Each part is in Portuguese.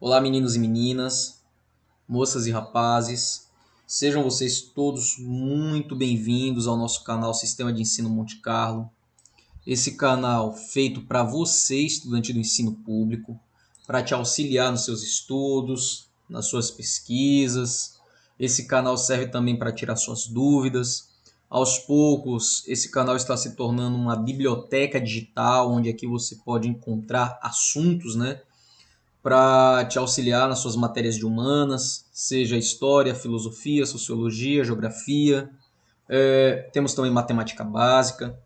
Olá, meninos e meninas, moças e rapazes, sejam vocês todos muito bem-vindos ao nosso canal Sistema de Ensino Monte Carlo. Esse canal feito para você, estudante do ensino público, para te auxiliar nos seus estudos, nas suas pesquisas. Esse canal serve também para tirar suas dúvidas. Aos poucos, esse canal está se tornando uma biblioteca digital, onde aqui você pode encontrar assuntos, para te auxiliar nas suas matérias de humanas, seja história, filosofia, sociologia, geografia. Temos também matemática básica,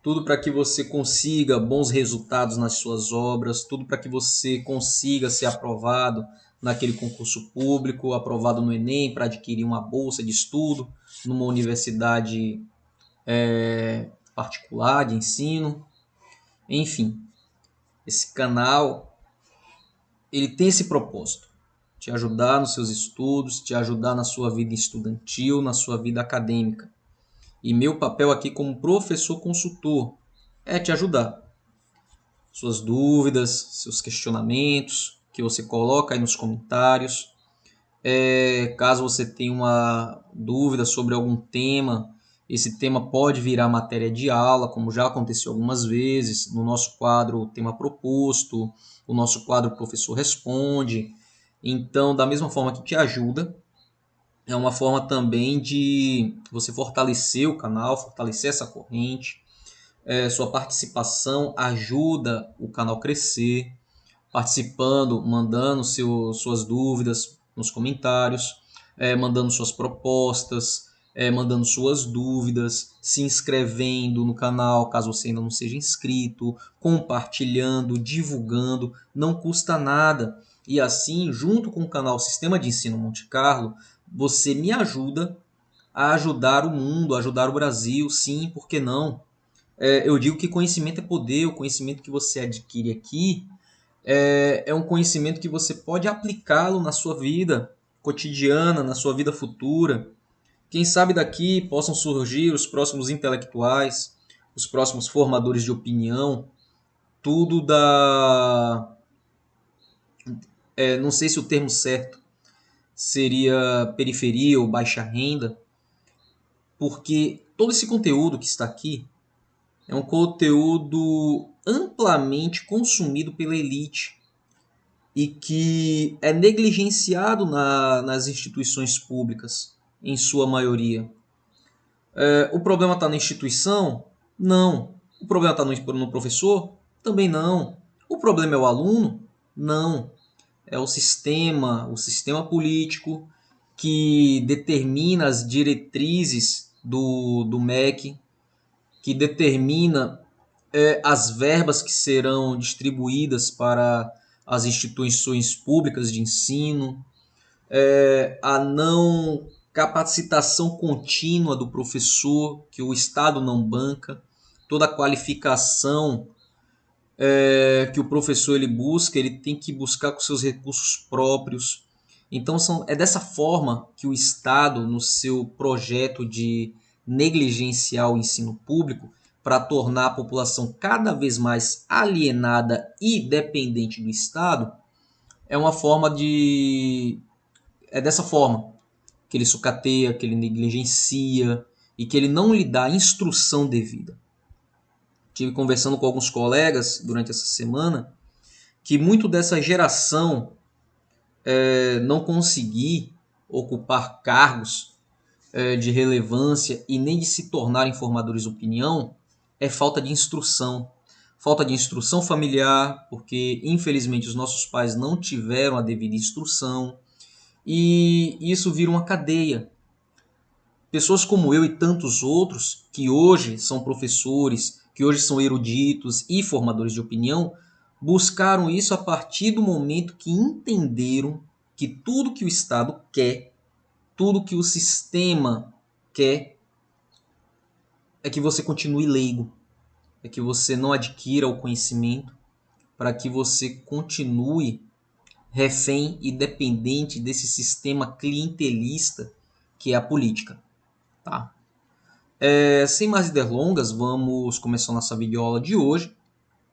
tudo para que você consiga bons resultados nas suas obras, tudo para que você consiga ser aprovado naquele concurso público, aprovado no Enem para adquirir uma bolsa de estudo numa universidade particular de ensino. Enfim, esse canal ele tem esse propósito: te ajudar nos seus estudos, te ajudar na sua vida estudantil, na sua vida acadêmica. E meu papel aqui como professor consultor é te ajudar. Suas dúvidas, seus questionamentos, que você coloca aí nos comentários. Caso você tenha uma dúvida sobre algum tema, esse tema pode virar matéria de aula, como já aconteceu algumas vezes, no nosso quadro Tema Proposto, o nosso quadro Professor Responde. Então, da mesma forma que te ajuda, é uma forma também de você fortalecer o canal, fortalecer essa corrente. Sua participação ajuda o canal a crescer, participando, mandando suas dúvidas nos comentários, mandando suas propostas, mandando suas dúvidas, se inscrevendo no canal caso você ainda não seja inscrito, compartilhando, divulgando, não custa nada. E assim, junto com o canal Sistema de Ensino Monte Carlo, você me ajuda a ajudar o mundo, a ajudar o Brasil, sim, por que não? Eu digo que conhecimento é poder, o conhecimento que você adquire aqui é um conhecimento que você pode aplicá-lo na sua vida cotidiana, na sua vida futura. Quem sabe daqui possam surgir os próximos intelectuais, os próximos formadores de opinião, tudo não sei se o termo certo seria periferia ou baixa renda, porque todo esse conteúdo que está aqui é um conteúdo amplamente consumido pela elite e que é negligenciado nas instituições públicas, em sua maioria. O problema está na instituição? Não. O problema está no professor? Também não. O problema é o aluno? Não. É o sistema político que determina as diretrizes do MEC, que determina as verbas que serão distribuídas para as instituições públicas de ensino, a não capacitação contínua do professor, que o Estado não banca, toda a qualificação que o professor ele busca, ele tem que buscar com seus recursos próprios. Então é dessa forma que o Estado, no seu projeto de negligenciar o ensino público, para tornar a população cada vez mais alienada e dependente do Estado, é uma forma de. É dessa forma que ele sucateia, que ele negligencia e que ele não lhe dá instrução devida. Tive conversando com alguns colegas durante essa semana que muito dessa geração não conseguir ocupar cargos de relevância e nem de se tornarem formadores de opinião é falta de instrução. Falta de instrução familiar, porque infelizmente os nossos pais não tiveram a devida instrução, e isso vira uma cadeia. Pessoas como eu e tantos outros, que hoje são professores, que hoje são eruditos e formadores de opinião, buscaram isso a partir do momento que entenderam que tudo que o Estado quer, tudo que o sistema quer, é que você continue leigo, é que você não adquira o conhecimento, para que você continue refém e dependente desse sistema clientelista que é a política. Tá? Sem mais delongas, vamos começar nossa videoaula de hoje.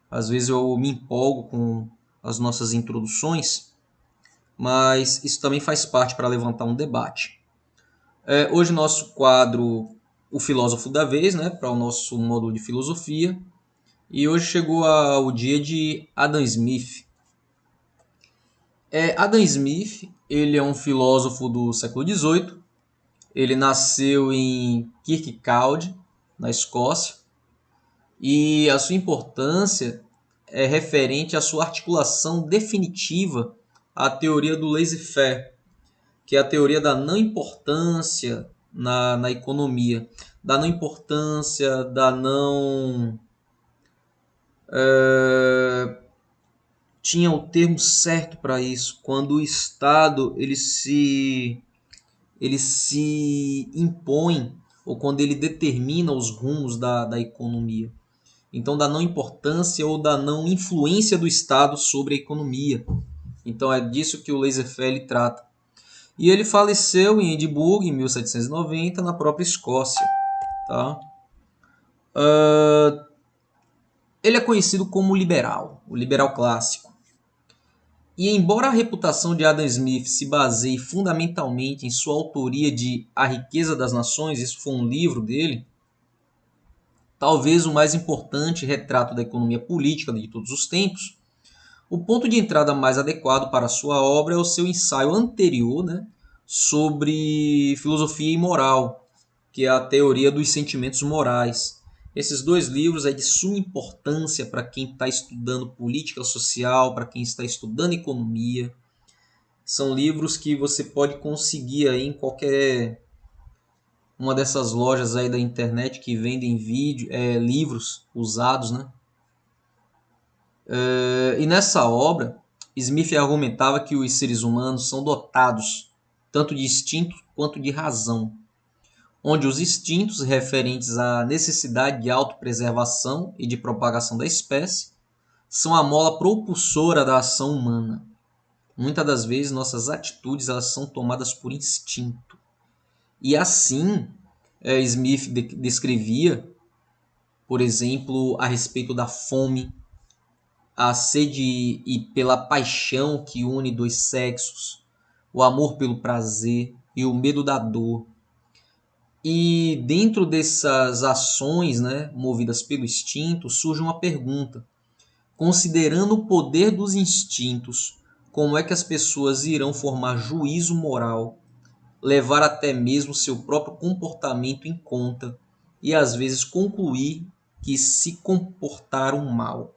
Às vezes eu me empolgo com as nossas introduções, mas isso também faz parte para levantar um debate. Hoje nosso quadro, o filósofo da vez, né, para o nosso módulo de filosofia, e hoje chegou o dia de Adam Smith. Adam Smith, ele é um filósofo do século XVIII. Ele nasceu em Kirkcaldy, na Escócia, e a sua importância é referente à sua articulação definitiva à teoria do laissez-faire, que é a teoria da não importância na economia, da não importância, da não... Tinha o termo certo para isso, quando o Estado ele se impõe, ou quando ele determina os rumos da economia. Então, da não importância ou da não influência do Estado sobre a economia. Então, é disso que o laissez-faire trata. E ele faleceu em Edimburgo, em 1790, na própria Escócia. Tá? Ele é conhecido como liberal, o liberal clássico. E embora a reputação de Adam Smith se baseie fundamentalmente em sua autoria de A Riqueza das Nações, isso foi um livro dele, talvez o mais importante retrato da economia política de todos os tempos, o ponto de entrada mais adequado para sua obra é o seu ensaio anterior, né, sobre filosofia e moral, que é a teoria dos sentimentos morais. Esses dois livros é de suma importância para quem está estudando política social, para quem está estudando economia. São livros que você pode conseguir aí em qualquer uma dessas lojas aí da internet que vendem livros usados, né? E nessa obra, Smith argumentava que os seres humanos são dotados tanto de instinto quanto de razão, onde os instintos referentes à necessidade de autopreservação e de propagação da espécie são a mola propulsora da ação humana. Muitas das vezes nossas atitudes elas são tomadas por instinto. E assim, Smith descrevia, por exemplo, a respeito da fome, a sede e pela paixão que une dois sexos, o amor pelo prazer e o medo da dor. E dentro dessas ações, né, movidas pelo instinto, surge uma pergunta. Considerando o poder dos instintos, como é que as pessoas irão formar juízo moral, levar até mesmo seu próprio comportamento em conta e às vezes concluir que se comportaram mal?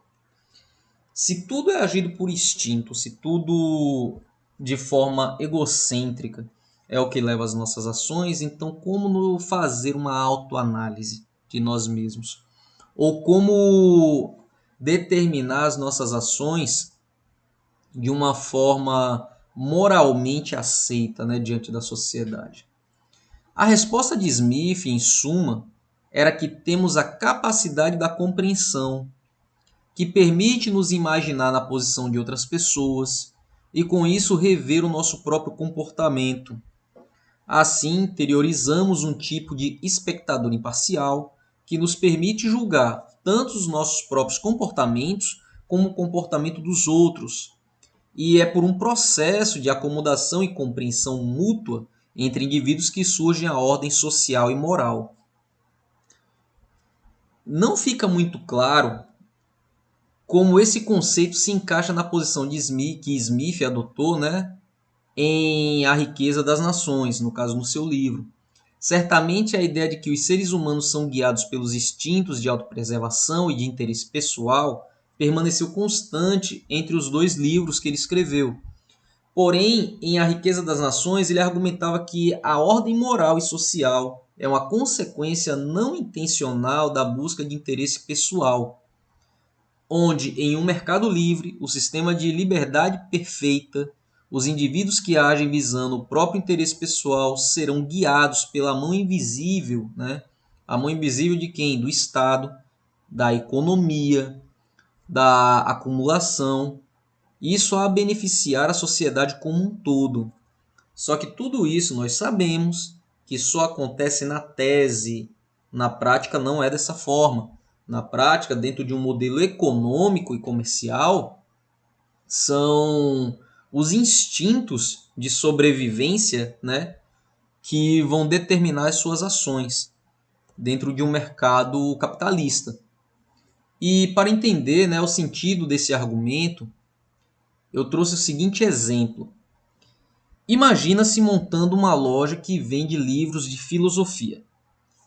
Se tudo é agido por instinto, se tudo de forma egocêntrica é o que leva às nossas ações, então como fazer uma autoanálise de nós mesmos? Ou como determinar as nossas ações de uma forma moralmente aceita, né, diante da sociedade? A resposta de Smith, em suma, era que temos a capacidade da compreensão, que permite nos imaginar na posição de outras pessoas e com isso rever o nosso próprio comportamento. Assim, interiorizamos um tipo de espectador imparcial que nos permite julgar tanto os nossos próprios comportamentos como o comportamento dos outros. E é por um processo de acomodação e compreensão mútua entre indivíduos que surge a ordem social e moral. Não fica muito claro como esse conceito se encaixa na posição de Smith, que Smith adotou, né, em A Riqueza das Nações, no caso no seu livro. Certamente a ideia de que os seres humanos são guiados pelos instintos de autopreservação e de interesse pessoal permaneceu constante entre os dois livros que ele escreveu. Porém, em A Riqueza das Nações, ele argumentava que a ordem moral e social é uma consequência não intencional da busca de interesse pessoal, onde, em um mercado livre, o sistema de liberdade perfeita, os indivíduos que agem visando o próprio interesse pessoal serão guiados pela mão invisível, né? A mão invisível de quem? Do Estado, da economia, da acumulação, isso a beneficiar a sociedade como um todo. Só que tudo isso nós sabemos que só acontece na tese, na prática não é dessa forma. Na prática, dentro de um modelo econômico e comercial, são os instintos de sobrevivência, né, que vão determinar as suas ações dentro de um mercado capitalista. E para entender, né, o sentido desse argumento, eu trouxe o seguinte exemplo. Imagina-se montando uma loja que vende livros de filosofia.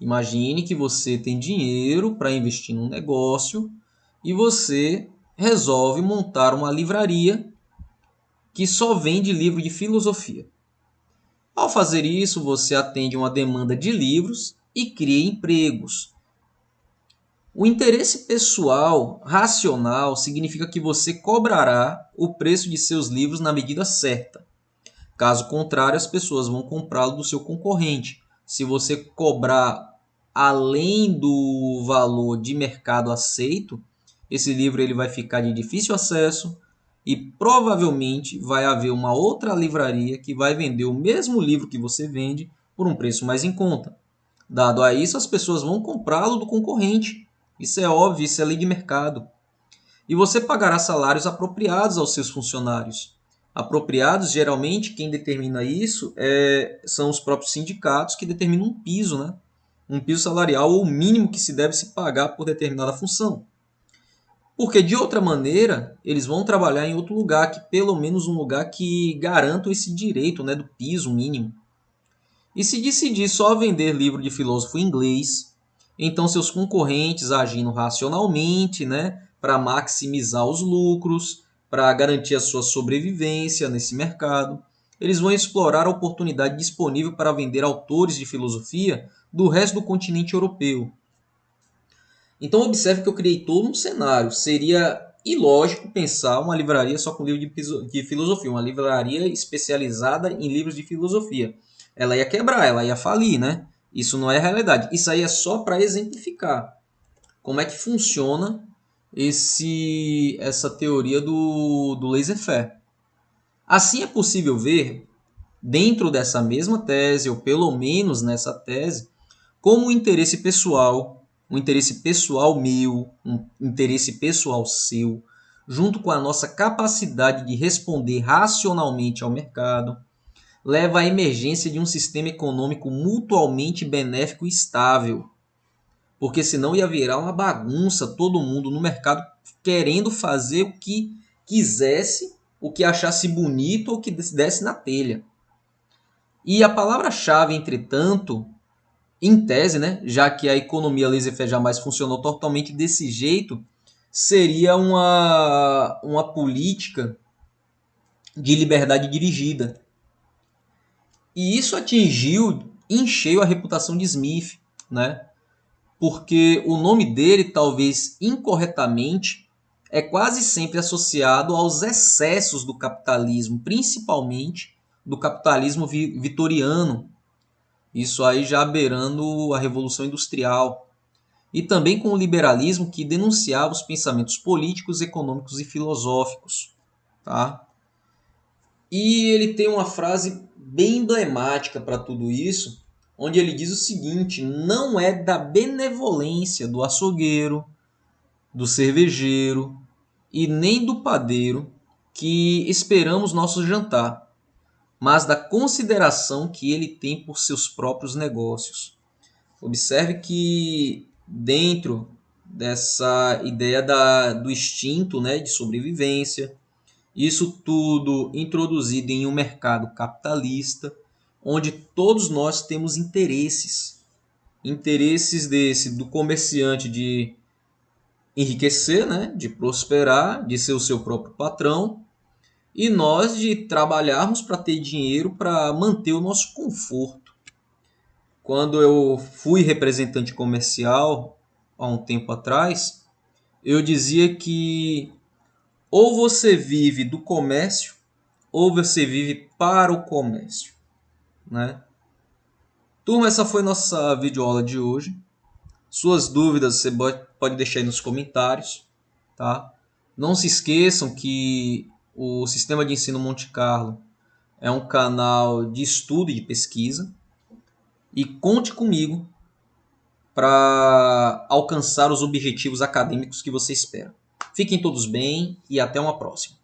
Imagine que você tem dinheiro para investir num negócio e você resolve montar uma livraria que só vende livro de filosofia. Ao fazer isso, você atende uma demanda de livros e cria empregos. O interesse pessoal racional significa que você cobrará o preço de seus livros na medida certa. Caso contrário, as pessoas vão comprá-lo do seu concorrente. Se você cobrar além do valor de mercado aceito, esse livro ele vai ficar de difícil acesso e provavelmente vai haver uma outra livraria que vai vender o mesmo livro que você vende por um preço mais em conta. Dado a isso, as pessoas vão comprá-lo do concorrente. Isso é óbvio, isso é lei de mercado. E você pagará salários apropriados aos seus funcionários. Apropriados, geralmente, quem determina isso são os próprios sindicatos que determinam um piso, né? Um piso salarial ou o mínimo que se deve se pagar por determinada função. Porque, de outra maneira, eles vão trabalhar em outro lugar, que pelo menos um lugar que garanta esse direito, né, do piso mínimo. E se decidir só vender livro de filósofo inglês, então seus concorrentes agindo racionalmente, né, para maximizar os lucros, para garantir a sua sobrevivência nesse mercado, eles vão explorar a oportunidade disponível para vender autores de filosofia do resto do continente europeu. Então observe que eu criei todo um cenário. Seria ilógico pensar uma livraria só com livro de filosofia, uma livraria especializada em livros de filosofia. Ela ia quebrar, ela ia falir, né? Isso não é realidade. Isso aí é só para exemplificar como é que funciona essa teoria do laissez-faire. Assim é possível ver, dentro dessa mesma tese, ou pelo menos nessa tese, como o interesse pessoal, um interesse pessoal meu, um interesse pessoal seu, junto com a nossa capacidade de responder racionalmente ao mercado, leva à emergência de um sistema econômico mutualmente benéfico e estável. Porque senão ia virar uma bagunça, todo mundo no mercado querendo fazer o que quisesse, o que achasse bonito ou que desse na telha. E a palavra-chave, entretanto, em tese, né, já que a economia laissez-faire jamais funcionou totalmente desse jeito, seria uma política de liberdade dirigida. E isso atingiu em cheio a reputação de Smith, né? Porque o nome dele, talvez incorretamente, é quase sempre associado aos excessos do capitalismo, principalmente do capitalismo vitoriano, isso aí já beirando a Revolução Industrial, e também com o liberalismo que denunciava os pensamentos políticos, econômicos e filosóficos. Tá? E ele tem uma frase bem emblemática para tudo isso, onde ele diz o seguinte: não é da benevolência do açougueiro, do cervejeiro e nem do padeiro que esperamos nosso jantar, mas da consideração que ele tem por seus próprios negócios. Observe que dentro dessa ideia do instinto, né, de sobrevivência, isso tudo introduzido em um mercado capitalista, onde todos nós temos interesses. Interesses do comerciante de enriquecer, né, de prosperar, de ser o seu próprio patrão, e nós de trabalharmos para ter dinheiro para manter o nosso conforto. Quando eu fui representante comercial há um tempo atrás, eu dizia que ou você vive do comércio ou você vive para o comércio, né? Turma, essa foi nossa videoaula de hoje. Suas dúvidas você pode deixar aí nos comentários, tá? Não se esqueçam que o Sistema de Ensino Monte Carlo é um canal de estudo e de pesquisa, e conte comigo para alcançar os objetivos acadêmicos que você espera. Fiquem todos bem e até uma próxima.